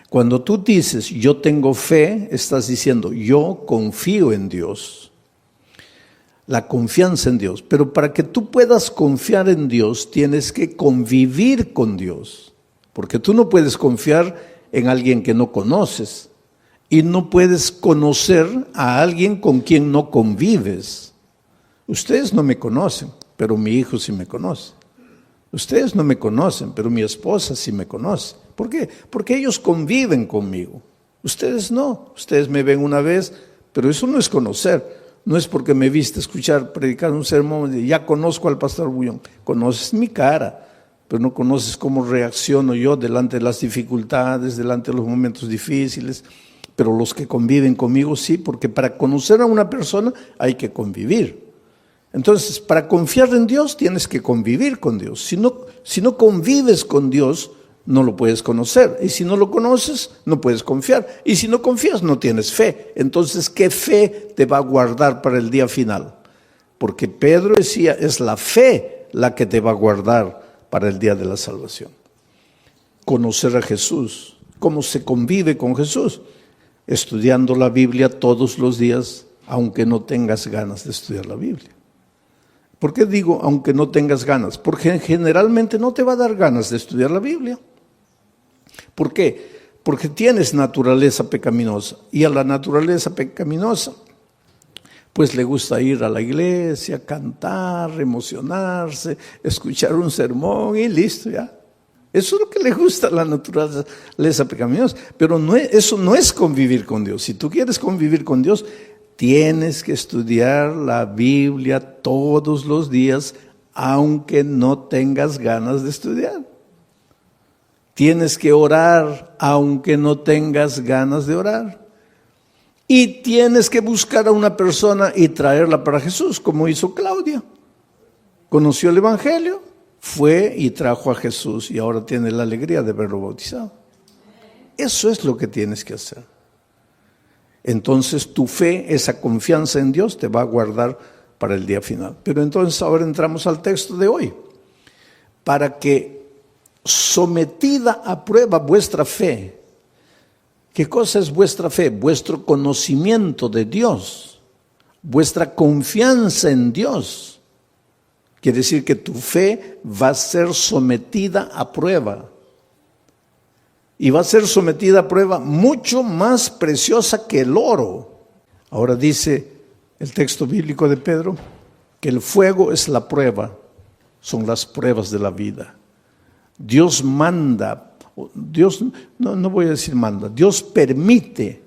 Cuando tú dices yo tengo fe, estás diciendo yo confío en Dios. La confianza en Dios. Pero para que tú puedas confiar en Dios, tienes que convivir con Dios. Porque tú no puedes confiar en alguien que no conoces. Y no puedes conocer a alguien con quien no convives. Ustedes no me conocen, pero mi hijo sí me conoce. Ustedes no me conocen, pero mi esposa sí me conoce. ¿Por qué? Porque ellos conviven conmigo. Ustedes no. Ustedes me ven una vez, pero eso no es conocer. No es porque me viste escuchar, predicar un sermón y ya conozco al pastor Bullón. Conoces mi cara, pero no conoces cómo reacciono yo delante de las dificultades, delante de los momentos difíciles. Pero los que conviven conmigo sí, porque para conocer a una persona hay que convivir. Entonces, para confiar en Dios tienes que convivir con Dios. Si no convives con Dios, no lo puedes conocer. Y si no lo conoces, no puedes confiar. Y si no confías, no tienes fe. Entonces, ¿qué fe te va a guardar para el día final? Porque Pedro decía, es la fe la que te va a guardar para el día de la salvación. Conocer a Jesús. ¿Cómo se convive con Jesús? Estudiando la Biblia todos los días, aunque no tengas ganas de estudiar la Biblia. ¿Por qué digo aunque no tengas ganas? Porque generalmente no te va a dar ganas de estudiar la Biblia. ¿Por qué? Porque tienes naturaleza pecaminosa. Y a la naturaleza pecaminosa, pues le gusta ir a la iglesia, cantar, emocionarse, escuchar un sermón y listo ya. Eso es lo que le gusta a la naturaleza pecaminosa. Pero eso no es convivir con Dios. Si tú quieres convivir con Dios, tienes que estudiar la Biblia todos los días, aunque no tengas ganas de estudiar. Tienes que orar, aunque no tengas ganas de orar. Y tienes que buscar a una persona y traerla para Jesús, como hizo Claudia. Conoció el Evangelio, fue y trajo a Jesús y ahora tiene la alegría de verlo bautizado. Eso es lo que tienes que hacer. Entonces tu fe, esa confianza en Dios te va a guardar para el día final. Pero entonces ahora entramos al texto de hoy. Para que sometida a prueba vuestra fe. ¿Qué cosa es vuestra fe? Vuestro conocimiento de Dios, vuestra confianza en Dios. Quiere decir que tu fe va a ser sometida a prueba. Y va a ser sometida a prueba mucho más preciosa que el oro. Ahora dice el texto bíblico de Pedro que el fuego es la prueba, son las pruebas de la vida. Dios manda, Dios no voy a decir manda, Dios permite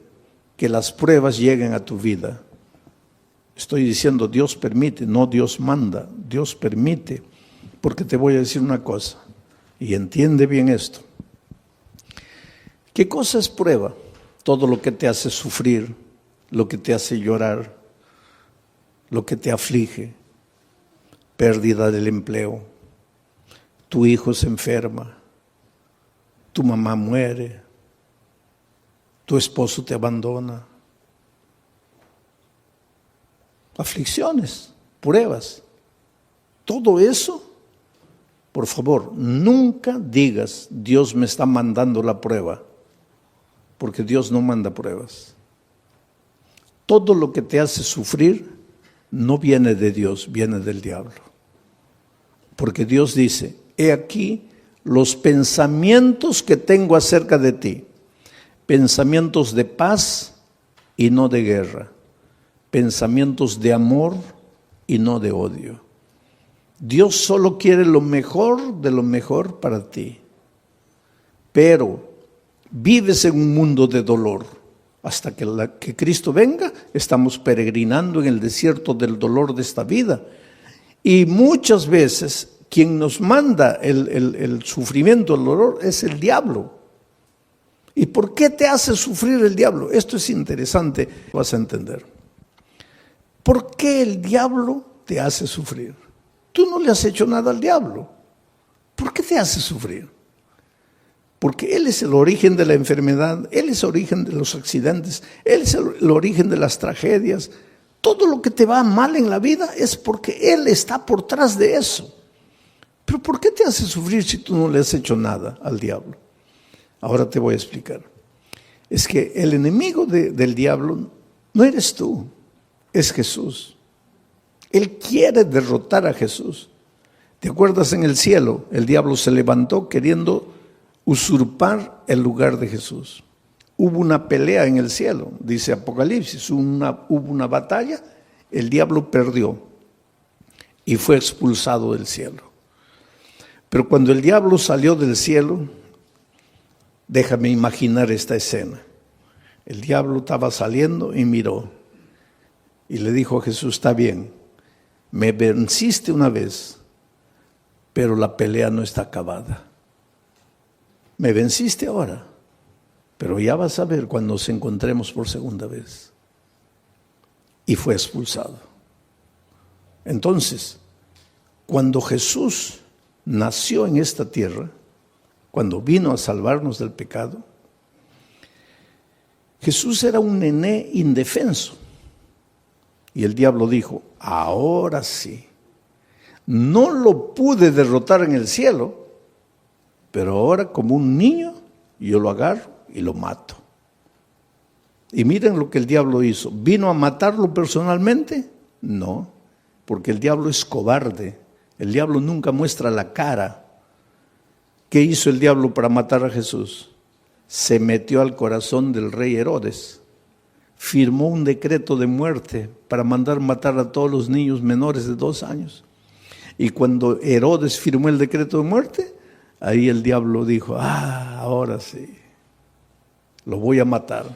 que las pruebas lleguen a tu vida. Estoy diciendo Dios permite, no Dios manda, Dios permite. Porque te voy a decir una cosa, y entiende bien esto. ¿Qué cosa es prueba? Todo lo que te hace sufrir, lo que te hace llorar, lo que te aflige, pérdida del empleo, tu hijo se enferma, tu mamá muere, tu esposo te abandona. Aflicciones, pruebas, todo eso, por favor, nunca digas Dios me está mandando la prueba, porque Dios no manda pruebas. Todo lo que te hace sufrir no viene de Dios, viene del diablo. Porque Dios dice, he aquí los pensamientos que tengo acerca de ti, pensamientos de paz y no de guerra, pensamientos de amor y no de odio. Dios solo quiere lo mejor de lo mejor para ti. Pero vives en un mundo de dolor. Hasta que Cristo venga, estamos peregrinando en el desierto del dolor de esta vida. Y muchas veces quien nos manda el sufrimiento, el dolor, es el diablo. ¿Y por qué te hace sufrir el diablo? Esto es interesante, vas a entender. ¿Por qué el diablo te hace sufrir? Tú no le has hecho nada al diablo. ¿Por qué te hace sufrir? Porque Él es el origen de la enfermedad, Él es el origen de los accidentes, Él es el origen de las tragedias. Todo lo que te va mal en la vida es porque Él está por detrás de eso. Pero ¿por qué te hace sufrir si tú no le has hecho nada al diablo? Ahora te voy a explicar. es que el enemigo del diablo no eres tú, es Jesús. Él quiere derrotar a Jesús. ¿Te acuerdas en el cielo? El diablo se levantó queriendo usurpar el lugar de Jesús. Hubo una pelea en el cielo, dice Apocalipsis, hubo una batalla, el diablo perdió y fue expulsado del cielo. Pero cuando el diablo salió del cielo, déjame imaginar esta escena. El diablo estaba saliendo y miró y le dijo a Jesús, está bien, me venciste una vez, pero la pelea no está acabada. Me venciste ahora, pero ya vas a ver cuando nos encontremos por segunda vez. Y fue expulsado. Entonces, cuando Jesús nació en esta tierra, cuando vino a salvarnos del pecado, Jesús era un nené indefenso. Y el diablo dijo, ahora sí, no lo pude derrotar en el cielo, pero ahora como un niño yo lo agarro y lo mato. Y miren lo que el diablo hizo. ¿Vino a matarlo personalmente? No, porque el diablo es cobarde. El diablo nunca muestra la cara. ¿Qué hizo el diablo para matar a Jesús? Se metió al corazón del rey Herodes. Firmó un decreto de muerte para mandar matar a todos los niños menores de 2 años. Y cuando Herodes firmó el decreto de muerte, ahí el diablo dijo, ahora sí, lo voy a matar.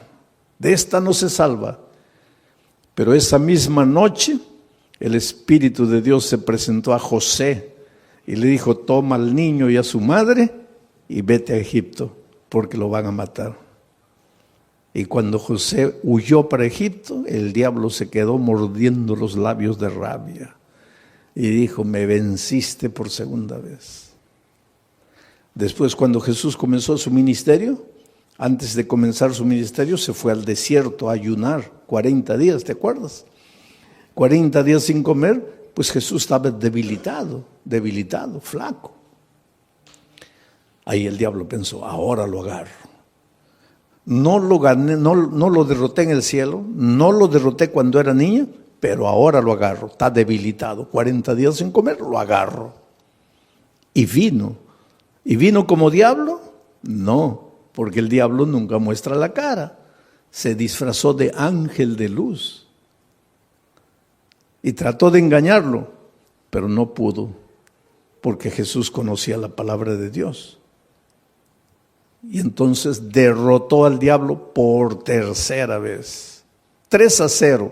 De esta no se salva. Pero esa misma noche, el Espíritu de Dios se presentó a José y le dijo, toma al niño y a su madre y vete a Egipto, porque lo van a matar. Y cuando José huyó para Egipto, el diablo se quedó mordiendo los labios de rabia. Y dijo, me venciste por segunda vez. Después, cuando Jesús comenzó su ministerio, antes de comenzar su ministerio, se fue al desierto a ayunar 40 días, ¿te acuerdas? 40 días sin comer, pues Jesús estaba debilitado, flaco. Ahí el diablo pensó, ahora lo agarro. No lo gané, no lo derroté en el cielo, no lo derroté cuando era niño, pero ahora lo agarro, está debilitado, 40 días sin comer, lo agarro. Y vino como diablo, no, porque el diablo nunca muestra la cara, se disfrazó de ángel de luz y trató de engañarlo, pero no pudo, porque Jesús conocía la palabra de Dios. Y entonces derrotó al diablo por tercera vez, 3-0.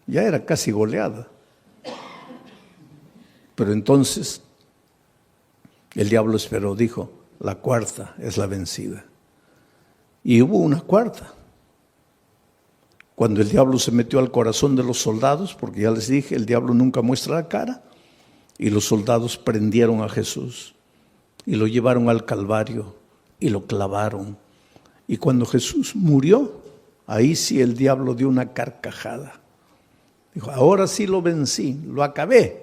Ya era casi goleada. Pero entonces el diablo esperó, dijo, la cuarta es la vencida. Y hubo una cuarta. Cuando el diablo se metió al corazón de los soldados, porque ya les dije, el diablo nunca muestra la cara, y los soldados prendieron a Jesús y lo llevaron al Calvario y lo clavaron. Y cuando Jesús murió, ahí sí el diablo dio una carcajada. Dijo, ahora sí lo vencí, lo acabé.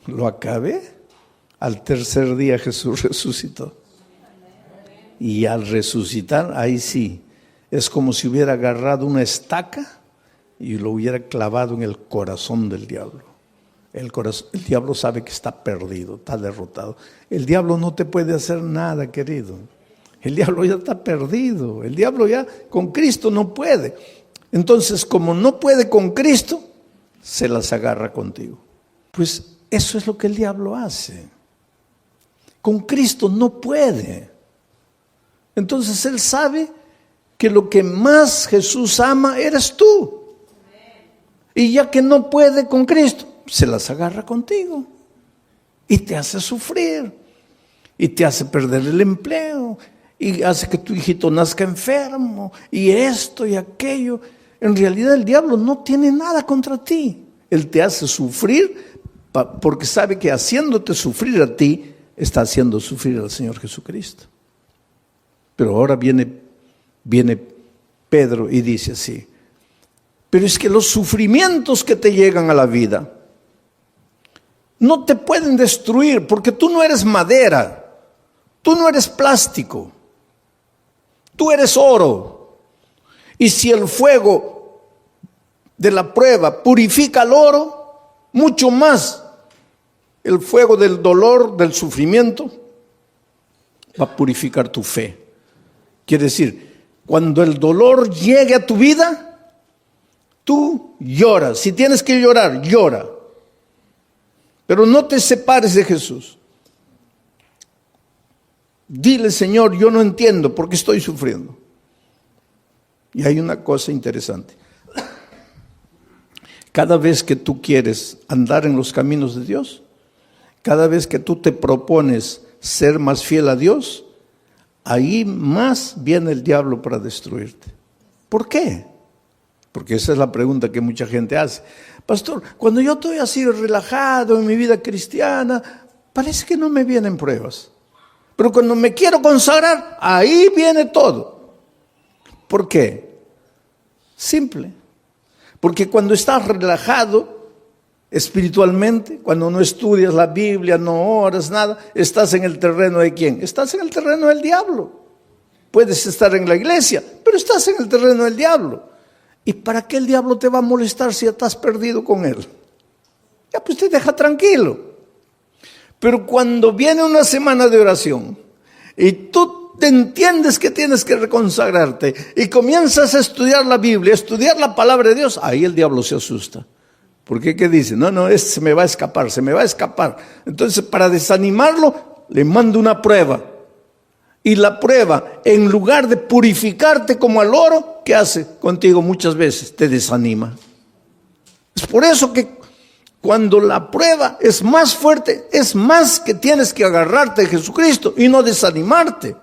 Lo acabé. Al tercer día Jesús resucitó. Y al resucitar, ahí sí, es como si hubiera agarrado una estaca y lo hubiera clavado en el corazón del diablo. El diablo sabe que está perdido, está derrotado. El diablo no te puede hacer nada, querido. El diablo ya está perdido. El diablo ya con Cristo no puede. Entonces, como no puede con Cristo, se las agarra contigo. Pues eso es lo que el diablo hace. Con Cristo no puede. Entonces él sabe que lo que más Jesús ama eres tú. Y ya que no puede con Cristo, se las agarra contigo. Y te hace sufrir. Y te hace perder el empleo. Y hace que tu hijito nazca enfermo. Y esto y aquello. En realidad el diablo no tiene nada contra ti. Él te hace sufrir porque sabe que haciéndote sufrir a ti, está haciendo sufrir al Señor Jesucristo. Pero ahora viene Pedro y dice así, pero es que los sufrimientos que te llegan a la vida no te pueden destruir porque tú no eres madera, tú no eres plástico, tú eres oro. Y si el fuego de la prueba purifica el oro, mucho más el fuego del dolor, del sufrimiento, va a purificar tu fe. Quiere decir, cuando el dolor llegue a tu vida, tú lloras. Si tienes que llorar, llora. Pero no te separes de Jesús. Dile, Señor, yo no entiendo por qué estoy sufriendo. Y hay una cosa interesante. Cada vez que tú quieres andar en los caminos de Dios, cada vez que tú te propones ser más fiel a Dios, ahí más viene el diablo para destruirte. ¿Por qué? Porque esa es la pregunta que mucha gente hace. Pastor, cuando yo estoy así relajado en mi vida cristiana, parece que no me vienen pruebas. Pero cuando me quiero consagrar, ahí viene todo. ¿Por qué? Simple. Porque cuando estás relajado espiritualmente, cuando no estudias la Biblia, no oras, nada, estás en el terreno de ¿quién? Estás en el terreno del diablo. Puedes estar en la iglesia, pero estás en el terreno del diablo. ¿Y para qué el diablo te va a molestar si ya estás perdido con él? Ya pues te deja tranquilo. Pero cuando viene una semana de oración y tú te entiendes que tienes que reconsagrarte y comienzas a estudiar la Biblia, a estudiar la palabra de Dios, ahí el diablo se asusta. Porque ¿qué dice? No, este se me va a escapar, se me va a escapar. Entonces, para desanimarlo, le mando una prueba. Y la prueba, en lugar de purificarte como al oro, ¿qué hace contigo muchas veces? Te desanima. Es por eso que cuando la prueba es más fuerte, es más que tienes que agarrarte de Jesucristo y no desanimarte.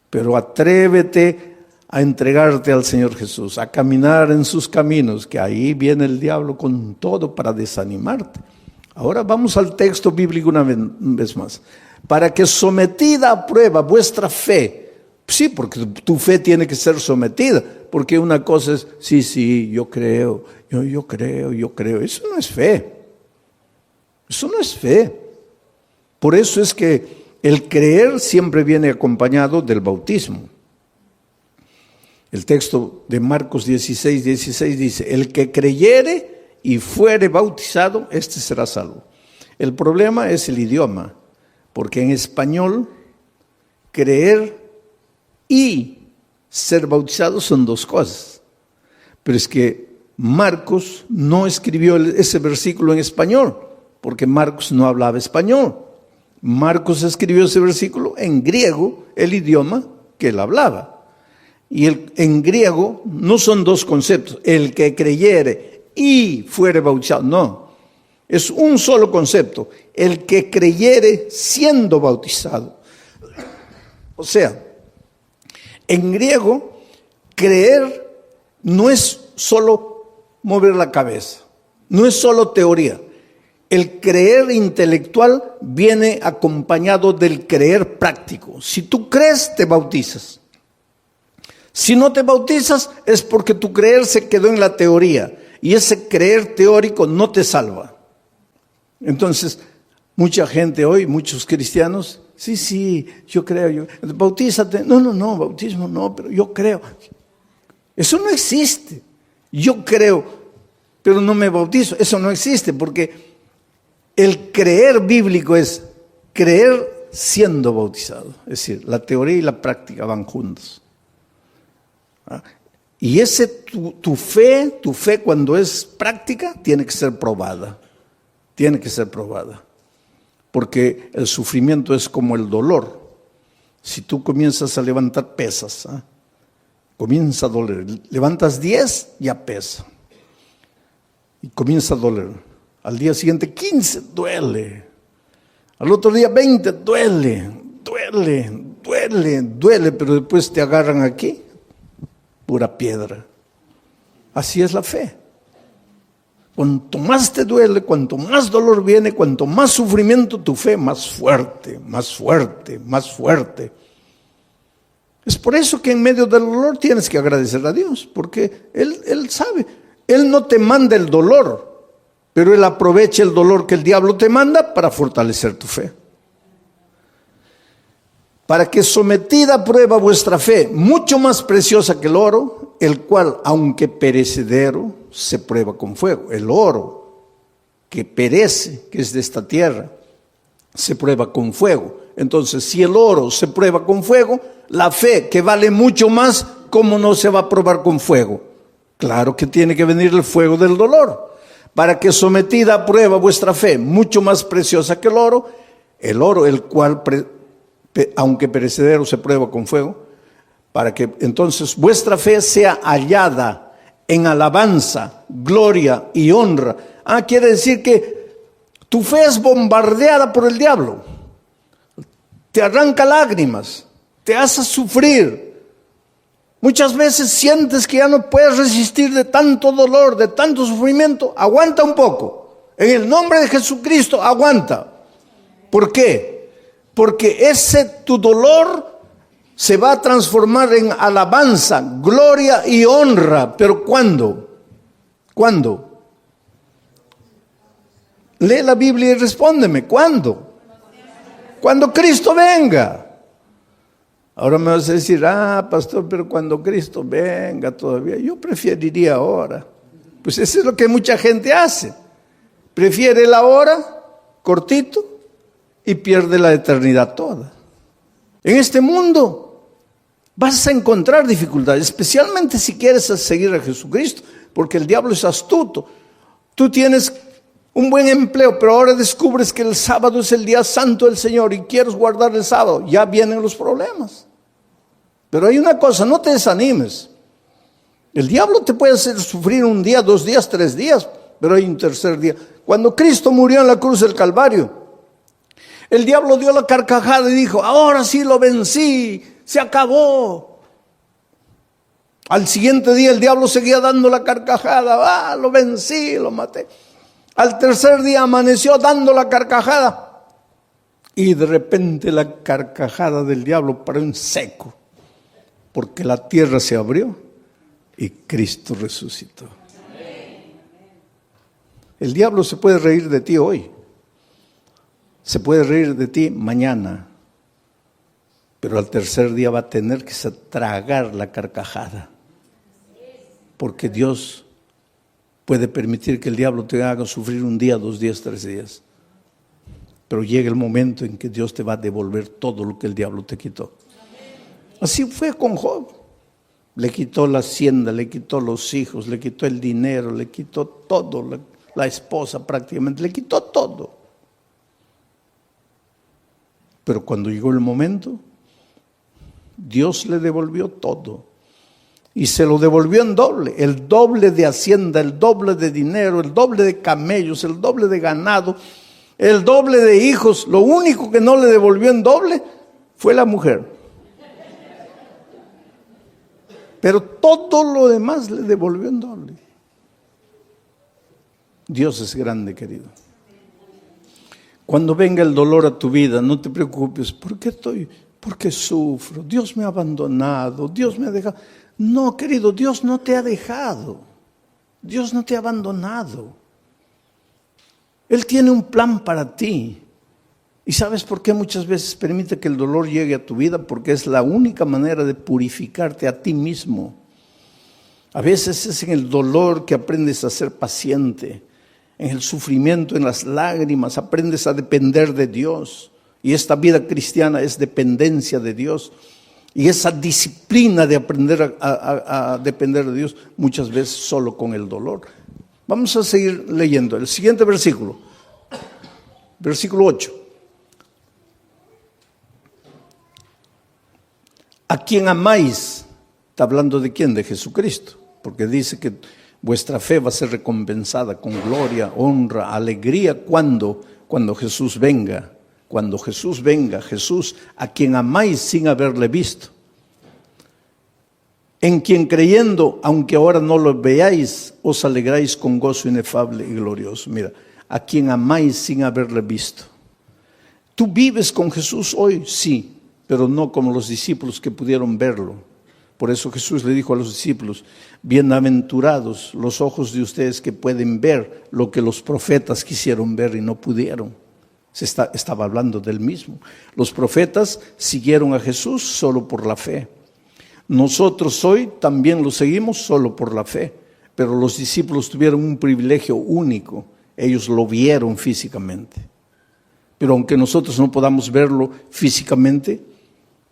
Pero atrévete a entregarte al Señor Jesús, a caminar en sus caminos, que ahí viene el diablo con todo para desanimarte. Ahora vamos al texto bíblico una vez más. Para que sometida a prueba vuestra fe, sí, porque tu fe tiene que ser sometida, porque una cosa es, sí, yo creo. Eso no es fe. Eso no es fe. Por eso es que el creer siempre viene acompañado del bautismo. El texto de Marcos 16 dice, el que creyere y fuere bautizado, este será salvo. El problema es el idioma, porque en español, creer y ser bautizado son dos cosas. Pero es que Marcos no escribió ese versículo en español, porque Marcos no hablaba español. Marcos escribió ese versículo en griego, el idioma que él hablaba. Y en griego no son dos conceptos, el que creyere y fuere bautizado, no. Es un solo concepto, el que creyere siendo bautizado. O sea, en griego, creer no es solo mover la cabeza, no es solo teoría. El creer intelectual viene acompañado del creer práctico. Si tú crees, te bautizas. Si no te bautizas, es porque tu creer se quedó en la teoría. Y ese creer teórico no te salva. Entonces, mucha gente hoy, muchos cristianos, sí, yo creo, bautízate. No, bautismo no, pero yo creo. Eso no existe. Yo creo, pero no me bautizo. Eso no existe, porque el creer bíblico es creer siendo bautizado. Es decir, la teoría y la práctica van juntos. Y tu fe cuando es práctica, tiene que ser probada. Tiene que ser probada. Porque el sufrimiento es como el dolor. Si tú comienzas a levantar pesas, comienza a doler. Levantas 10, ya pesa. Y comienza a doler. Al día siguiente 15, duele. Al otro día 20, duele, pero después te agarran aquí, pura piedra. Así es la fe. Cuanto más te duele, cuanto más dolor viene, cuanto más sufrimiento, tu fe más fuerte. Es por eso que en medio del dolor tienes que agradecer a Dios, porque Él sabe. Él no te manda el dolor, pero Él aprovecha el dolor que el diablo te manda para fortalecer tu fe. para que sometida a prueba vuestra fe, mucho más preciosa que el oro, el cual, aunque perecedero, se prueba con fuego. El oro que perece, que es de esta tierra, se prueba con fuego. Entonces, si el oro se prueba con fuego, la fe, que vale mucho más, ¿cómo no se va a probar con fuego? Claro que tiene que venir el fuego del dolor. Para que sometida a prueba vuestra fe, mucho más preciosa que el oro, el cual, aunque perecedero, se prueba con fuego, para que entonces vuestra fe sea hallada en alabanza, gloria y honra. Quiere decir que tu fe es bombardeada por el diablo. Te arranca lágrimas, te hace sufrir. Muchas veces sientes que ya no puedes resistir de tanto dolor, de tanto sufrimiento. Aguanta un poco. En el nombre de Jesucristo, aguanta. ¿Por qué? Porque tu dolor se va a transformar en alabanza, gloria y honra. ¿Pero cuándo? ¿Cuándo? Lee la Biblia y respóndeme. ¿Cuándo? Cuando Cristo venga. Ahora me vas a decir, pastor, pero cuando Cristo venga todavía, yo preferiría ahora. Pues eso es lo que mucha gente hace. Prefiere la hora, cortito, y pierde la eternidad toda. En este mundo vas a encontrar dificultades, especialmente si quieres seguir a Jesucristo, porque el diablo es astuto. Tú tienes un buen empleo, pero ahora descubres que el sábado es el día santo del Señor y quieres guardar el sábado, ya vienen los problemas. Pero hay una cosa, no te desanimes. El diablo te puede hacer sufrir un día, 2 días, 3 días, pero hay un tercer día. Cuando Cristo murió en la cruz del Calvario, el diablo dio la carcajada y dijo, ahora sí lo vencí, se acabó. Al siguiente día el diablo seguía dando la carcajada, lo vencí, lo maté. Al tercer día amaneció dando la carcajada y de repente la carcajada del diablo paró en seco, porque la tierra se abrió y Cristo resucitó. El diablo se puede reír de ti hoy, se puede reír de ti mañana, pero al tercer día va a tener que tragar la carcajada, porque Dios puede permitir que el diablo te haga sufrir un día, 2 días, 3 días. Pero llega el momento en que Dios te va a devolver todo lo que el diablo te quitó. Así fue con Job. Le quitó la hacienda, le quitó los hijos, le quitó el dinero, le quitó todo, la esposa prácticamente, le quitó todo. Pero cuando llegó el momento, Dios le devolvió todo. Y se lo devolvió en doble, el doble de hacienda, el doble de dinero, el doble de camellos, el doble de ganado, el doble de hijos. Lo único que no le devolvió en doble fue la mujer. Pero todo lo demás le devolvió en doble. Dios es grande, querido. Cuando venga el dolor a tu vida, no te preocupes. ¿Por qué sufro? Dios me ha abandonado, Dios me ha dejado. No, querido, Dios no te ha dejado. Dios no te ha abandonado. Él tiene un plan para ti. ¿Y sabes por qué muchas veces permite que el dolor llegue a tu vida? Porque es la única manera de purificarte a ti mismo. A veces es en el dolor que aprendes a ser paciente. En el sufrimiento, en las lágrimas, aprendes a depender de Dios. Y esta vida cristiana es dependencia de Dios. Y esa disciplina de aprender a depender de Dios, muchas veces solo con el dolor. Vamos a seguir leyendo. El siguiente versículo. Versículo 8. ¿A quién amáis? Está hablando de quién, de Jesucristo. Porque dice que vuestra fe va a ser recompensada con gloria, honra, alegría. ¿Cuándo? Cuando Jesús venga. Cuando Jesús venga, Jesús a quien amáis sin haberle visto. En quien creyendo, aunque ahora no lo veáis, os alegráis con gozo inefable y glorioso. Mira, a quien amáis sin haberle visto. ¿Tú vives con Jesús hoy? Sí, pero no como los discípulos que pudieron verlo. Por eso Jesús le dijo a los discípulos, bienaventurados los ojos de ustedes que pueden ver lo que los profetas quisieron ver y no pudieron. Estaba hablando del mismo. Los profetas siguieron a Jesús solo por la fe. Nosotros hoy también lo seguimos solo por la fe, pero los discípulos tuvieron un privilegio único. Ellos lo vieron físicamente. Pero aunque nosotros no podamos verlo físicamente,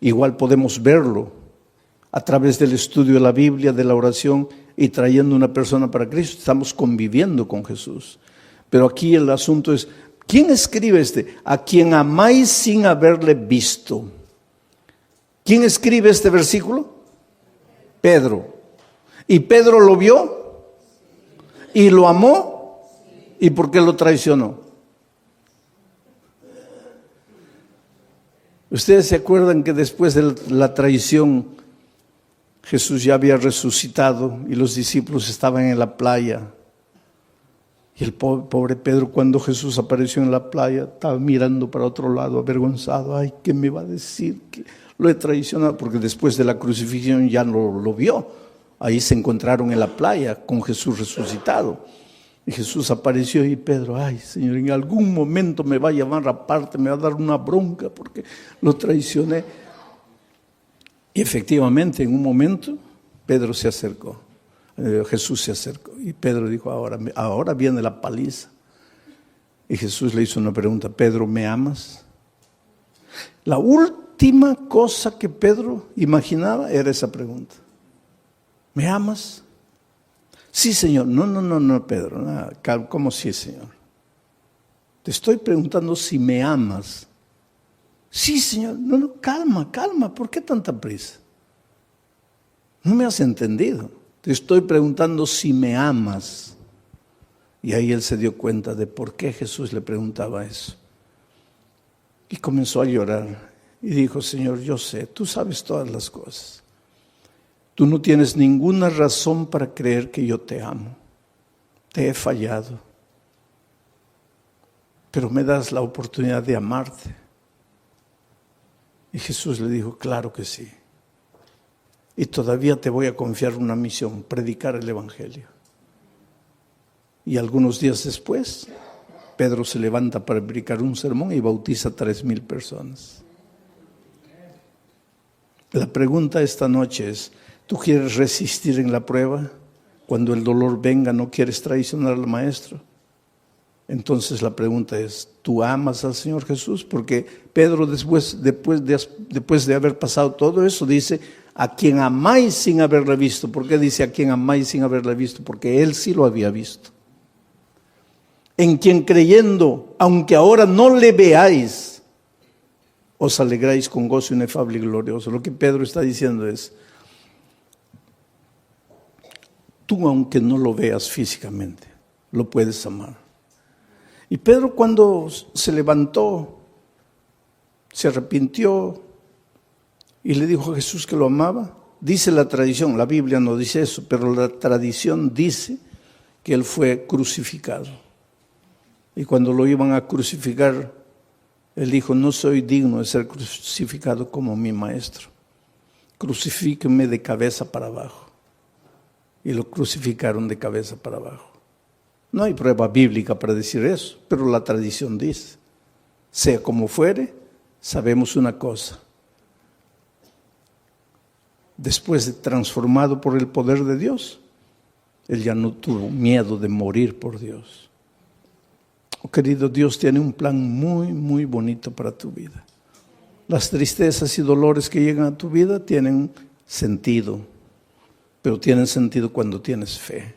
igual podemos verlo a través del estudio de la Biblia, de la oración y trayendo una persona para Cristo. Estamos conviviendo con Jesús. Pero aquí el asunto es, ¿quién escribe a quien amáis sin haberle visto? ¿Quién escribe este versículo? Pedro. ¿Y Pedro lo vio? ¿Y lo amó? ¿Y por qué lo traicionó? ¿Ustedes se acuerdan que después de la traición Jesús ya había resucitado y los discípulos estaban en la playa? Y el pobre Pedro, cuando Jesús apareció en la playa, estaba mirando para otro lado, avergonzado. Ay, ¿qué me va a decir? Que lo he traicionado, porque después de la crucifixión ya no lo vio. Ahí se encontraron en la playa con Jesús resucitado. Y Jesús apareció y Pedro, ay Señor, en algún momento me va a llamar aparte, me va a dar una bronca porque lo traicioné. Y efectivamente, en un momento, Pedro se acercó. Jesús se acercó y Pedro dijo, ahora viene la paliza. Y Jesús le hizo una pregunta, Pedro, ¿me amas? La última cosa que Pedro imaginaba era esa pregunta. ¿Me amas? Sí, Señor. No, Pedro. No, ¿cómo sí, Señor? Te estoy preguntando si me amas. Sí, Señor. No, calma. ¿Por qué tanta prisa? No me has entendido. Te estoy preguntando si me amas. Y ahí él se dio cuenta de por qué Jesús le preguntaba eso. Y comenzó a llorar. Y dijo, Señor, yo sé, tú sabes todas las cosas. Tú no tienes ninguna razón para creer que yo te amo. Te he fallado. Pero me das la oportunidad de amarte. Y Jesús le dijo, claro que sí. Y todavía te voy a confiar una misión, predicar el Evangelio. Y algunos días después, Pedro se levanta para predicar un sermón y bautiza a 3,000 personas. La pregunta esta noche es, ¿tú quieres resistir en la prueba? Cuando el dolor venga, ¿no quieres traicionar al Maestro? Entonces la pregunta es, ¿tú amas al Señor Jesús? Porque Pedro después de haber pasado todo eso dice, a quien amáis sin haberle visto. ¿Por qué dice a quien amáis sin haberle visto? Porque él sí lo había visto. En quien creyendo, aunque ahora no le veáis, os alegráis con gozo inefable y glorioso. Lo que Pedro está diciendo es, tú aunque no lo veas físicamente, lo puedes amar. Y Pedro cuando se levantó, se arrepintió y le dijo a Jesús que lo amaba, dice la tradición, la Biblia no dice eso, pero la tradición dice que él fue crucificado. Y cuando lo iban a crucificar, él dijo, no soy digno de ser crucificado como mi Maestro. Crucifíquenme de cabeza para abajo. Y lo crucificaron de cabeza para abajo. No hay prueba bíblica para decir eso, pero la tradición dice, sea como fuere, sabemos una cosa. Después de transformado por el poder de Dios, él ya no tuvo miedo de morir por Dios. Oh, querido, Dios tiene un plan muy, muy bonito para tu vida. Las tristezas y dolores que llegan a tu vida tienen sentido, pero tienen sentido cuando tienes fe.